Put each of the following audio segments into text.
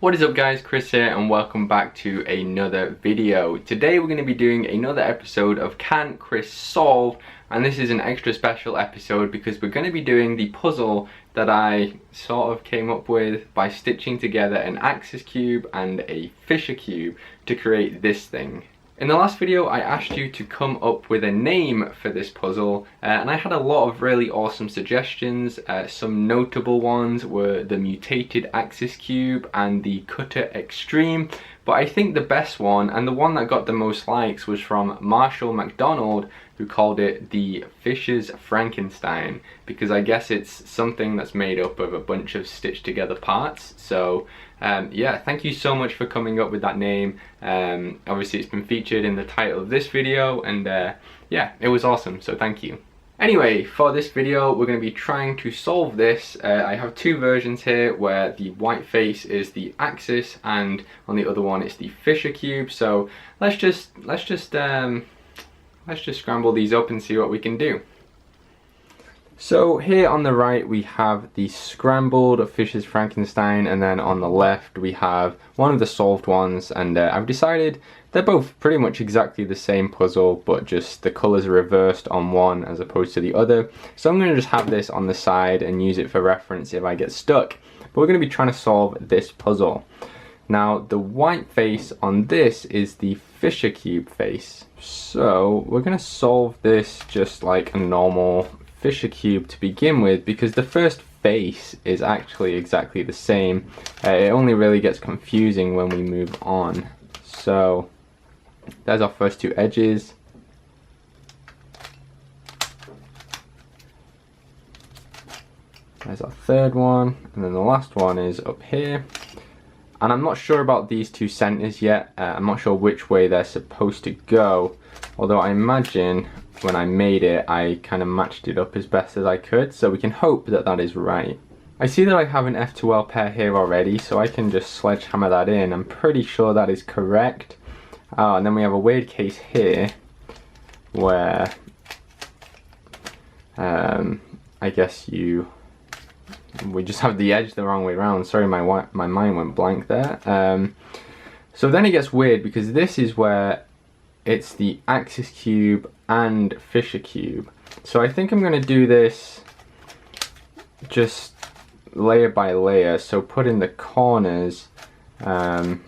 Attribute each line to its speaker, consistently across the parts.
Speaker 1: What is up guys, Chris here and welcome back to another video. Today we're going to be doing another episode of Can Chris Solve, and this is an extra special episode because we're going to be doing the puzzle that I sort of came up with by stitching together an axis cube and a Fisher cube to create this thing. In the last video I asked you to come up with a name for this puzzle and I had a lot of really awesome suggestions. Some notable ones were the mutated axis cube and the cutter extreme, but I think the best one and the one that got the most likes was from Marshall MacDonald, who called it the Fisher's Frankenstein, because I guess it's something that's made up of a bunch of stitched together parts. So yeah, thank you so much for coming up with that name. Obviously it's been featured in the title of this video and yeah, it was awesome, so thank you. Anyway, for this video we're going to be trying to solve this. I have two versions here where the white face is the axis and on the other one it's the Fisher cube. So let's just scramble these up and see what we can do. So here on the right we have the scrambled Fisher's Frankenstein, and then on the left we have one of the solved ones, and I've decided they're both pretty much exactly the same puzzle, but just the colours are reversed on one as opposed to the other. So I'm going to just have this on the side and use it for reference if I get stuck. But we're going to be trying to solve this puzzle. Now the white face on this is the Fisher cube face. So we're going to solve this just like a normal Fisher cube to begin with, because the first face is actually exactly the same. It only really gets confusing when we move on. So there's our first two edges. There's our third one, and then the last one is up here. And I'm not sure about these two centers yet. I'm not sure which way they're supposed to go, although I imagine when I made it I kind of matched it up as best as I could, so we can hope that that is right. I see that I have an F2L pair here already, so I can just sledgehammer that in. I'm pretty sure that is correct. Oh, and then we have a weird case here where I guess we just have the edge the wrong way around. Sorry, my mind went blank there. So then it gets weird because this is where it's the axis cube and Fisher cube. So I think I'm going to do this just layer by layer. So put in the corners, and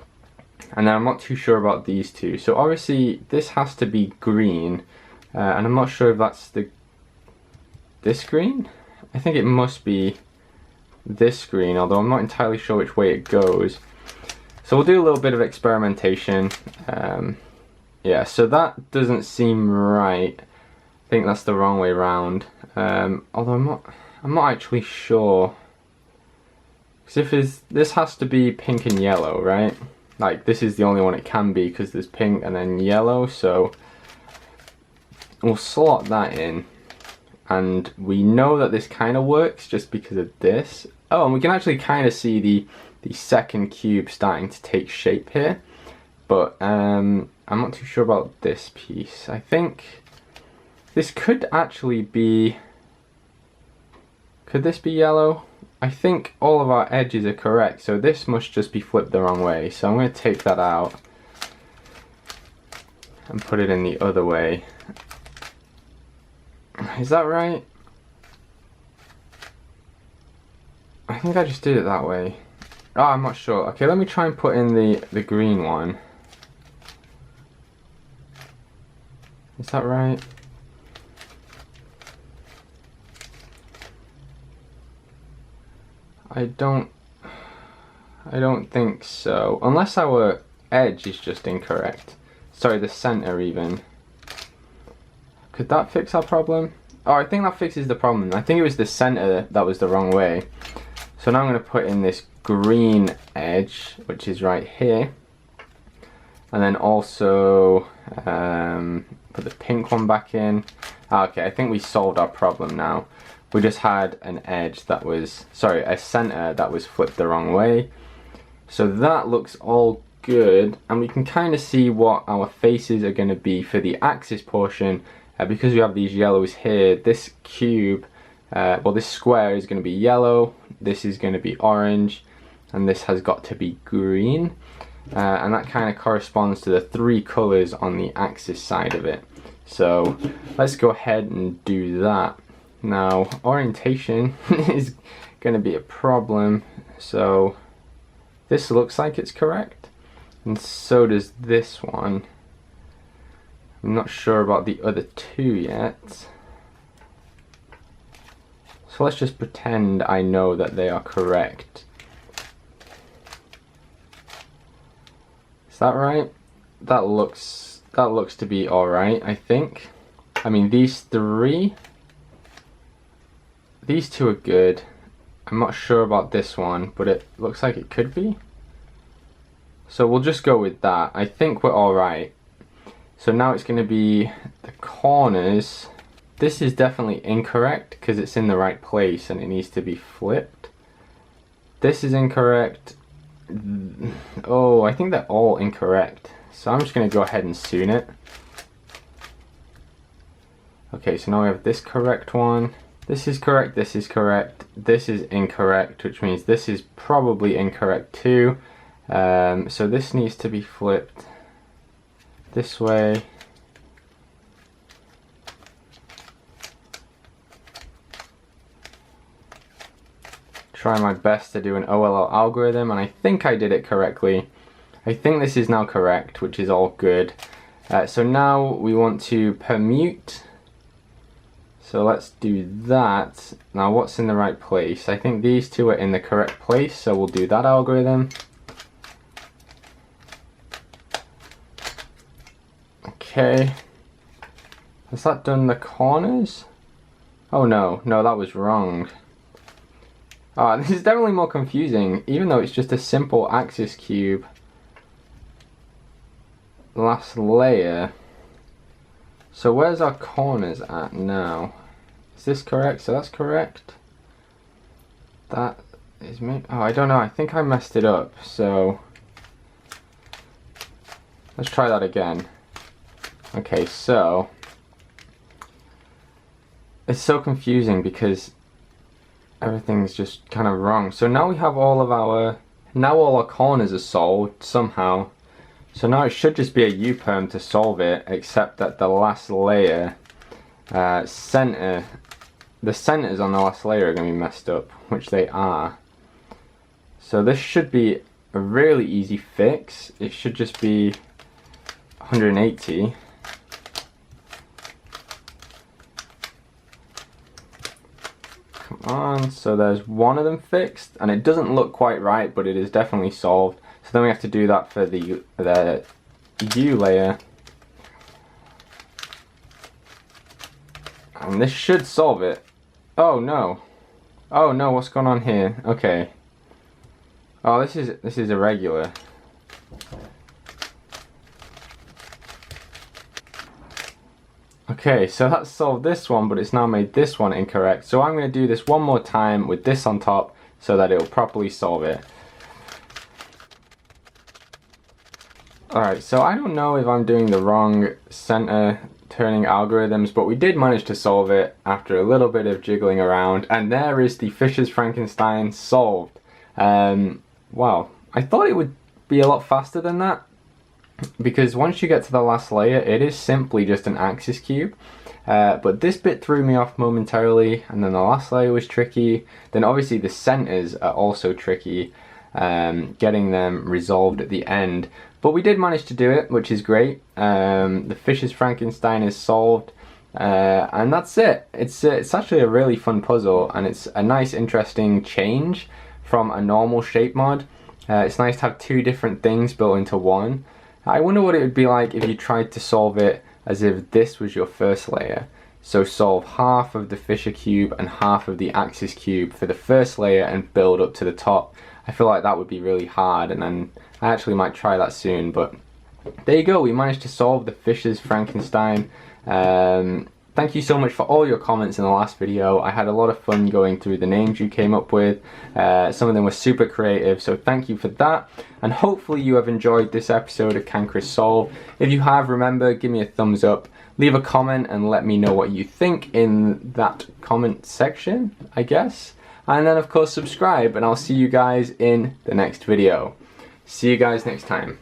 Speaker 1: then I'm not too sure about these two. So obviously this has to be green, and I'm not sure if that's this green. I think it must be this green, although I'm not entirely sure which way it goes. So we'll do a little bit of experimentation. Yeah, so that doesn't seem right. I think that's the wrong way around. Although I'm not actually sure. Because if this has to be pink and yellow, right? Like this is the only one it can be because there's pink and then yellow. So we'll slot that in. And we know that this kind of works just because of this. Oh, and we can actually kind of see the second cube starting to take shape here. But I'm not too sure about this piece. I think this could actually be... Could this be yellow? I think all of our edges are correct, so this must just be flipped the wrong way. So I'm going to take that out and put it in the other way. Is that right? I think I just did it that way. Oh, I'm not sure. Okay, let me try and put in the green one. Is that right? I don't think so. Unless our edge is just incorrect. Sorry, the center even. Could that fix our problem? Oh, I think that fixes the problem. I think it was the center that was the wrong way. So now I'm going to put in this green edge, which is right here. And then also put the pink one back in. Okay, I think we solved our problem now. We just had an edge that was, sorry, a center that was flipped the wrong way. So that looks all good, and we can kind of see what our faces are going to be for the axis portion. Because we have these yellows here, this cube, well, this square is going to be yellow, this is going to be orange, and this has got to be green. And that kind of corresponds to the 3 colors on the axis side of it. So let's go ahead and do that. Now, orientation is going to be a problem. So this looks like it's correct, and so does this one. I'm not sure about the other 2 yet. So let's just pretend I know that they are correct. Is that right? That looks to be alright, I think. I mean, these 2 are good. I'm not sure about this one, but it looks like it could be. So we'll just go with that. I think we're alright. So now it's going to be the corners. This is definitely incorrect because it's in the right place and it needs to be flipped. This is incorrect. Oh, I think they're all incorrect. So I'm just going to go ahead and soon it. Okay, so now we have this correct one. This is correct, this is correct, this is incorrect, which means this is probably incorrect too. So this needs to be flipped this way. Try my best to do an OLL algorithm, and I think I did it correctly. I think this is now correct, which is all good. So now we want to permute. So let's do that. Now what's in the right place? I think these 2 are in the correct place, so we'll do that algorithm. Okay. Has that done the corners? Oh no, that was wrong. This is definitely more confusing, even though it's just a simple axis cube. Last layer. So where's our corners at now? Is this correct? So that's correct. That is me. Oh, I don't know. I think I messed it up. So let's try that again. Okay, so it's so confusing because everything's just kind of wrong. So now we have all our corners are solved somehow. So now it should just be a U-perm to solve it, except that the last layer, the centers on the last layer are going to be messed up, which they are. So this should be a really easy fix. It should just be 180. Come on, so there's one of them fixed, and it doesn't look quite right, but it is definitely solved. So then we have to do that for the U layer. And this should solve it. Oh no. Oh no, what's going on here? Okay. Oh, this is irregular. Okay, so that's solved this one, but it's now made this one incorrect. So I'm going to do this one more time with this on top so that it will properly solve it. Alright, so I don't know if I'm doing the wrong center turning algorithms, but we did manage to solve it after a little bit of jiggling around, and there is the Fisher's Frankenstein solved. Wow, I thought it would be a lot faster than that, because once you get to the last layer, it is simply just an axis cube. But this bit threw me off momentarily, and then the last layer was tricky. Then obviously the centers are also tricky, getting them resolved at the end. But we did manage to do it, which is great. The Fisher's Frankenstein is solved, and that's it. It's actually a really fun puzzle, and it's a nice, interesting change from a normal shape mod. It's nice to have 2 different things built into one. I wonder what it would be like if you tried to solve it as if this was your first layer. So solve half of the Fisher cube and half of the axis cube for the first layer and build up to the top. I feel like that would be really hard, and then I actually might try that soon. But there you go, we managed to solve the Fisher's Frankenstein. Thank you so much for all your comments in the last video. I had a lot of fun going through the names you came up with. Some of them were super creative, so thank you for that. And hopefully you have enjoyed this episode of Can Chris Solve. If you have, remember, give me a thumbs up. Leave a comment and let me know what you think in that comment section, I guess. and then of course subscribe, and I'll see you guys in the next video. See you guys next time.